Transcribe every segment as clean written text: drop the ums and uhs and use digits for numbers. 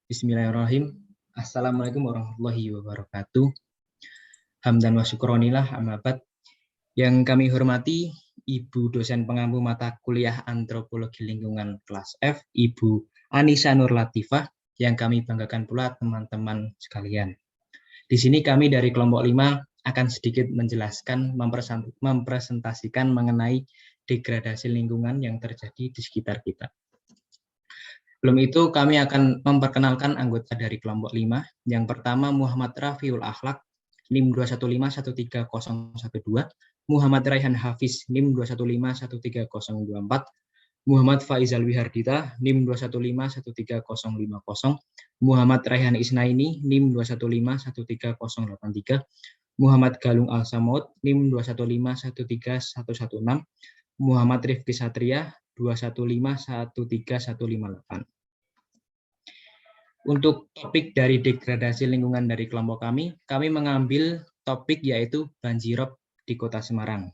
Bismillahirrahmanirrahim. Assalamualaikum warahmatullahi wabarakatuh. Hamdan wa syukronillah amabad. Yang kami hormati Ibu dosen pengampu mata kuliah Antropologi Lingkungan kelas F, Ibu Anissa Nur Latifah, yang kami banggakan pula teman-teman sekalian. Di sini kami dari kelompok 5 akan sedikit menjelaskan, mempresentasikan mengenai degradasi lingkungan yang terjadi di sekitar kita. Sebelum itu, kami akan memperkenalkan anggota dari kelompok 5. Yang pertama, Muhammad Rafiul Akhlak, NIM 215-13012, Muhammad Raihan Hafiz, NIM 215-13024, Muhammad Faizal Wihardita, NIM 215-13050, Muhammad Raihan Isnaini, NIM 215-13083, Muhammad Galung Al-Samud, NIM 215-13116, Muhammad Rifki Satria, 215-13158. Untuk topik dari degradasi lingkungan dari kelompok kami mengambil topik yaitu banjirop di Kota Semarang.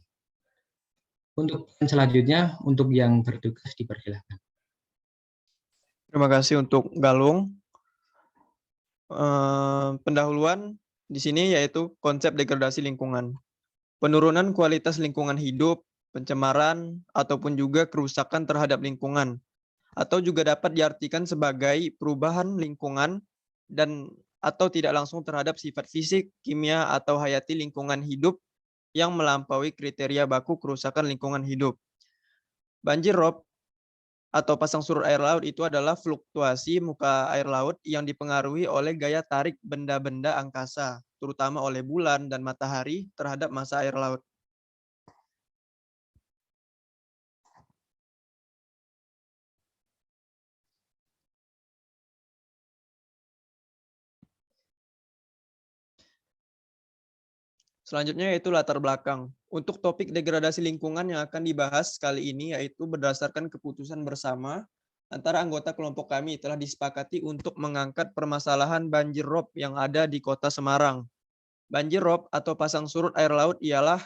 Untuk selanjutnya, untuk yang bertugas dipersilakan. Terima kasih untuk Galung. Pendahuluan di sini yaitu konsep degradasi lingkungan. Penurunan kualitas lingkungan hidup, pencemaran, ataupun juga kerusakan terhadap lingkungan, atau juga dapat diartikan sebagai perubahan lingkungan dan atau tidak langsung terhadap sifat fisik, kimia, atau hayati lingkungan hidup yang melampaui kriteria baku kerusakan lingkungan hidup. Banjir rob atau pasang surut air laut itu adalah fluktuasi muka air laut yang dipengaruhi oleh gaya tarik benda-benda angkasa, terutama oleh bulan dan matahari terhadap massa air laut. Selanjutnya yaitu latar belakang. Untuk topik degradasi lingkungan yang akan dibahas kali ini yaitu berdasarkan keputusan bersama antara anggota kelompok kami telah disepakati untuk mengangkat permasalahan banjir rob yang ada di Kota Semarang. Banjir rob atau pasang surut air laut ialah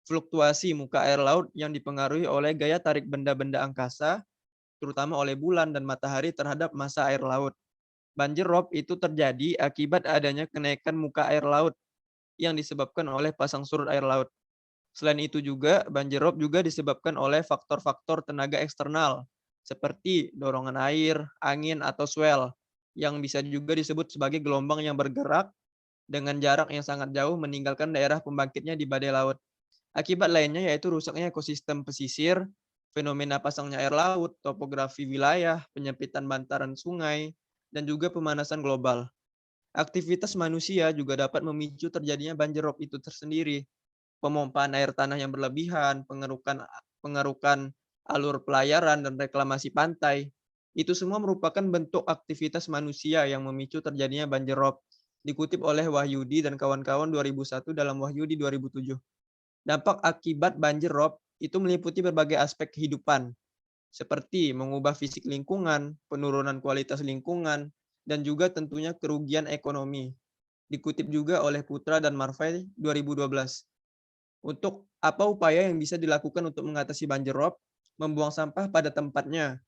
fluktuasi muka air laut yang dipengaruhi oleh gaya tarik benda-benda angkasa, terutama oleh bulan dan matahari terhadap massa air laut. Banjir rob itu terjadi akibat adanya kenaikan muka air laut yang disebabkan oleh pasang surut air laut. Selain itu juga, banjir rob juga disebabkan oleh faktor-faktor tenaga eksternal, seperti dorongan air, angin, atau swell, yang bisa juga disebut sebagai gelombang yang bergerak dengan jarak yang sangat jauh meninggalkan daerah pembangkitnya di badai laut. Akibat lainnya yaitu rusaknya ekosistem pesisir, fenomena pasangnya air laut, topografi wilayah, penyempitan bantaran sungai, dan juga pemanasan global. Aktivitas manusia juga dapat memicu terjadinya banjir rob itu tersendiri. Pemompaan air tanah yang berlebihan, pengerukan alur pelayaran, dan reklamasi pantai. Itu semua merupakan bentuk aktivitas manusia yang memicu terjadinya banjir rob. Dikutip oleh Wahyudi dan kawan-kawan 2001 dalam Wahyudi 2007. Dampak akibat banjir rob itu meliputi berbagai aspek kehidupan, seperti mengubah fisik lingkungan, penurunan kualitas lingkungan, dan juga tentunya kerugian ekonomi. Dikutip juga oleh Putra dan Marvai 2012. Untuk apa upaya yang bisa dilakukan untuk mengatasi banjir rob? Membuang sampah pada tempatnya,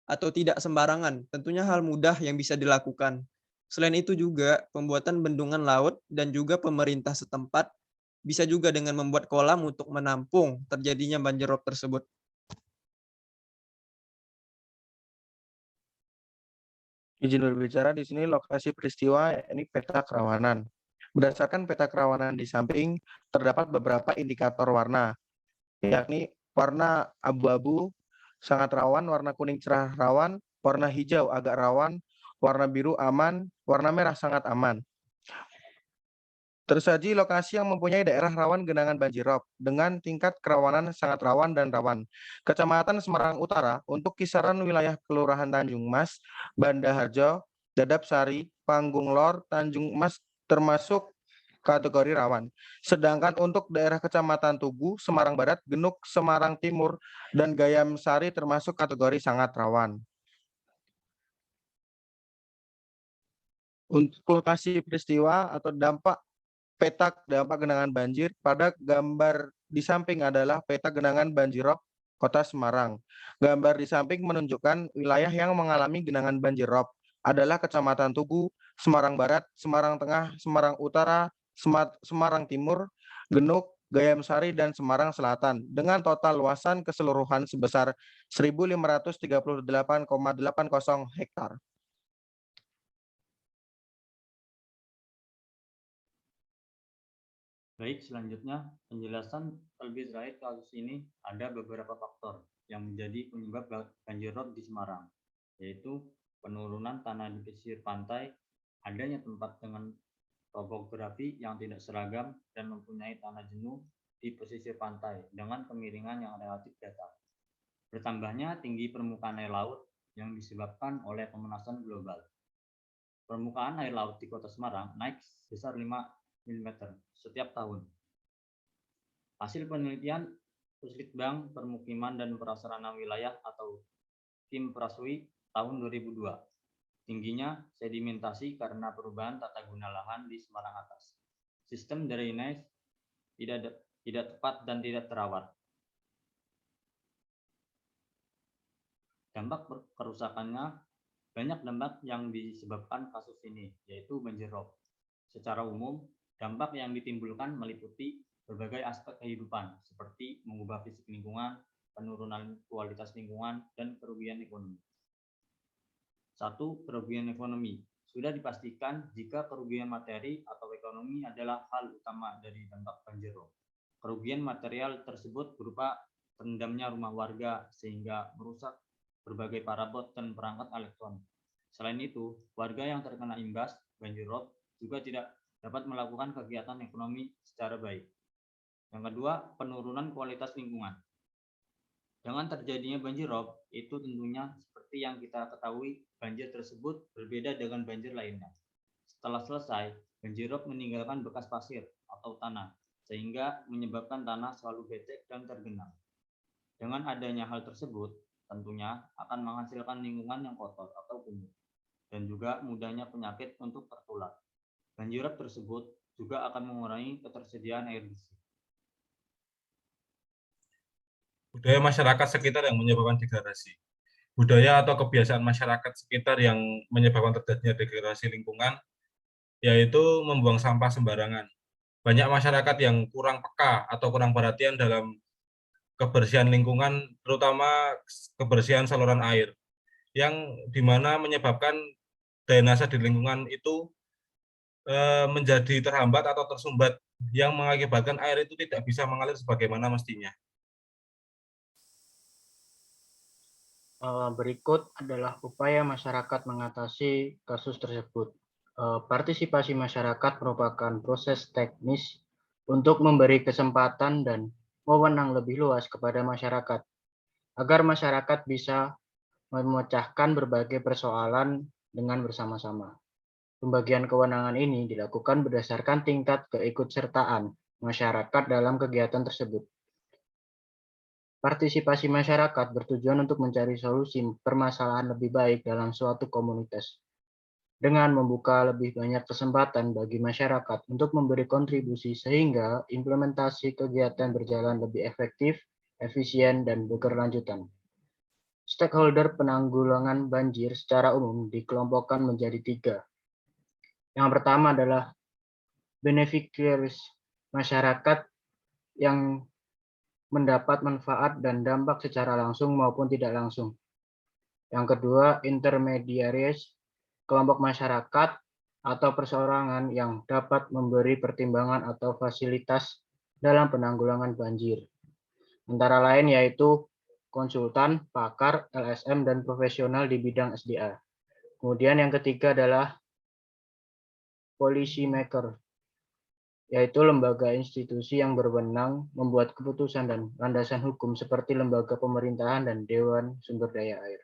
atau tidak sembarangan, tentunya hal mudah yang bisa dilakukan. Selain itu juga, pembuatan bendungan laut dan juga pemerintah setempat bisa juga dengan membuat kolam untuk menampung terjadinya banjir rob tersebut. Izin berbicara di sini lokasi peristiwa ini peta kerawanan. Berdasarkan peta kerawanan di samping terdapat beberapa indikator warna, yakni warna abu-abu sangat rawan, warna kuning cerah rawan, warna hijau agak rawan, warna biru aman, warna merah sangat aman. Tersaji lokasi yang mempunyai daerah rawan genangan banjir rob dengan tingkat kerawanan sangat rawan dan rawan. Kecamatan Semarang Utara untuk kisaran wilayah Kelurahan Tanjung Mas, Banda Harjo, Dadap Sari, Panggung Lor, Tanjung Mas termasuk kategori rawan. Sedangkan untuk daerah Kecamatan Tugu, Semarang Barat, Genuk, Semarang Timur, dan Gayam Sari termasuk kategori sangat rawan. Untuk lokasi peristiwa atau peta dampak genangan banjir, pada gambar di samping adalah peta genangan banjir rob Kota Semarang. Gambar di samping menunjukkan wilayah yang mengalami genangan banjir rob. adalah Kecamatan Tugu, Semarang Barat, Semarang Tengah, Semarang Utara, Semarang Timur, Genuk, Gayam Sari, dan Semarang Selatan dengan total luasan keseluruhan sebesar 1.538,80 hektar. Baik, selanjutnya penjelasan terlebih terkait kasus ini ada beberapa faktor yang menjadi penyebab banjir rob di Semarang, yaitu penurunan tanah di pesisir pantai, adanya tempat dengan topografi yang tidak seragam dan mempunyai tanah jenuh di pesisir pantai dengan kemiringan yang relatif datar. Bertambahnya tinggi permukaan air laut yang disebabkan oleh pemanasan global. Permukaan air laut di Kota Semarang naik sebesar 5 mm setiap tahun. Hasil penelitian Puslitbang Permukiman dan Prasarana Wilayah atau Tim Praswi tahun 2002. Tingginya sedimentasi karena perubahan tata guna lahan di Semarang atas. Sistem drainase tidak tepat dan tidak terawat. Dampak kerusakannya, banyak dampak yang disebabkan kasus ini, yaitu banjir rob. Secara umum, dampak yang ditimbulkan meliputi berbagai aspek kehidupan, seperti mengubah fisik lingkungan, penurunan kualitas lingkungan, dan kerugian ekonomi. 1. Kerugian ekonomi. Sudah dipastikan jika kerugian materi atau ekonomi adalah hal utama dari dampak banjir rob. Kerugian material tersebut berupa terendamnya rumah warga sehingga merusak berbagai parabot dan perangkat elektronik. Selain itu, warga yang terkena imbas banjir rob juga tidak dapat melakukan kegiatan ekonomi secara baik. Yang kedua, penurunan kualitas lingkungan. Dengan terjadinya banjir rob, itu tentunya seperti yang kita ketahui, banjir tersebut berbeda dengan banjir lainnya. Setelah selesai, banjir rob meninggalkan bekas pasir atau tanah, sehingga menyebabkan tanah selalu becek dan tergenang. Dengan adanya hal tersebut, tentunya akan menghasilkan lingkungan yang kotor atau kumuh, dan juga mudahnya penyakit untuk tertular. Banjir rob tersebut juga akan mengurangi ketersediaan air bersih. Budaya masyarakat sekitar yang menyebabkan degradasi. Budaya atau kebiasaan masyarakat sekitar yang menyebabkan terjadinya degradasi lingkungan, yaitu membuang sampah sembarangan. Banyak masyarakat yang kurang peka atau kurang perhatian dalam kebersihan lingkungan, terutama kebersihan saluran air, yang dimana menyebabkan drainase di lingkungan itu menjadi terhambat atau tersumbat, yang mengakibatkan air itu tidak bisa mengalir sebagaimana mestinya. Berikut adalah upaya masyarakat mengatasi kasus tersebut. Partisipasi masyarakat merupakan proses teknis untuk memberi kesempatan dan wewenang lebih luas kepada masyarakat, agar masyarakat bisa memecahkan berbagai persoalan dengan bersama-sama. Pembagian kewenangan ini dilakukan berdasarkan tingkat keikutsertaan masyarakat dalam kegiatan tersebut. Partisipasi masyarakat bertujuan untuk mencari solusi permasalahan lebih baik dalam suatu komunitas, dengan membuka lebih banyak kesempatan bagi masyarakat untuk memberi kontribusi sehingga implementasi kegiatan berjalan lebih efektif, efisien, dan berkelanjutan. Stakeholder penanggulangan banjir secara umum dikelompokkan menjadi 3. Yang pertama adalah beneficiaries, masyarakat yang mendapat manfaat dan dampak secara langsung maupun tidak langsung. Yang kedua, intermediaries, kelompok masyarakat atau perseorangan yang dapat memberi pertimbangan atau fasilitas dalam penanggulangan banjir. Antara lain yaitu konsultan, pakar, LSM, dan profesional di bidang SDA. Kemudian yang ketiga adalah policy maker, yaitu lembaga institusi yang berwenang membuat keputusan dan landasan hukum seperti lembaga pemerintahan dan Dewan Sumber Daya Air.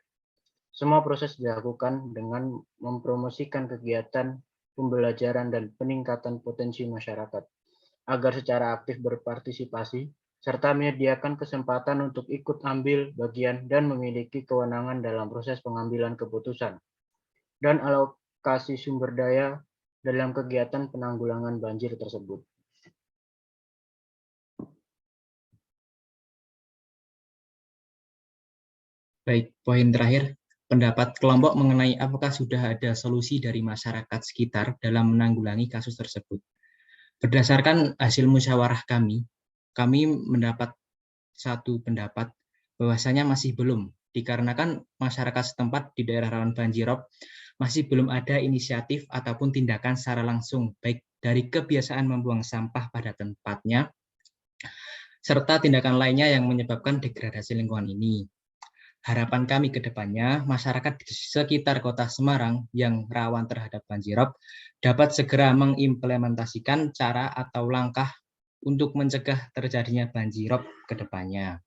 Semua proses dilakukan dengan mempromosikan kegiatan pembelajaran dan peningkatan potensi masyarakat, agar secara aktif berpartisipasi, serta menyediakan kesempatan untuk ikut ambil bagian dan memiliki kewenangan dalam proses pengambilan keputusan dan alokasi sumber daya dalam kegiatan penanggulangan banjir tersebut. Baik, poin terakhir, pendapat kelompok mengenai apakah sudah ada solusi dari masyarakat sekitar dalam menanggulangi kasus tersebut. Berdasarkan hasil musyawarah kami mendapat satu pendapat bahwasanya masih belum, dikarenakan masyarakat setempat di daerah rawan banjirop masih belum ada inisiatif ataupun tindakan secara langsung, baik dari kebiasaan membuang sampah pada tempatnya, serta tindakan lainnya yang menyebabkan degradasi lingkungan ini. Harapan kami ke depannya, masyarakat di sekitar Kota Semarang yang rawan terhadap banjirop dapat segera mengimplementasikan cara atau langkah untuk mencegah terjadinya banjirop ke depannya.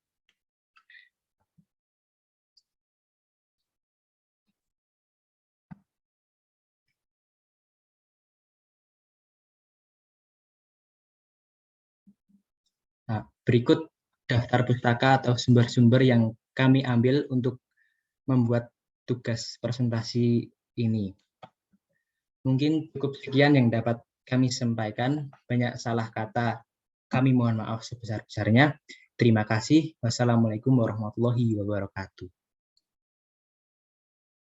Nah, berikut daftar pustaka atau sumber-sumber yang kami ambil untuk membuat tugas presentasi ini. Mungkin cukup sekian yang dapat kami sampaikan. Banyak salah kata, kami mohon maaf sebesar-besarnya. Terima kasih. Wassalamualaikum warahmatullahi wabarakatuh.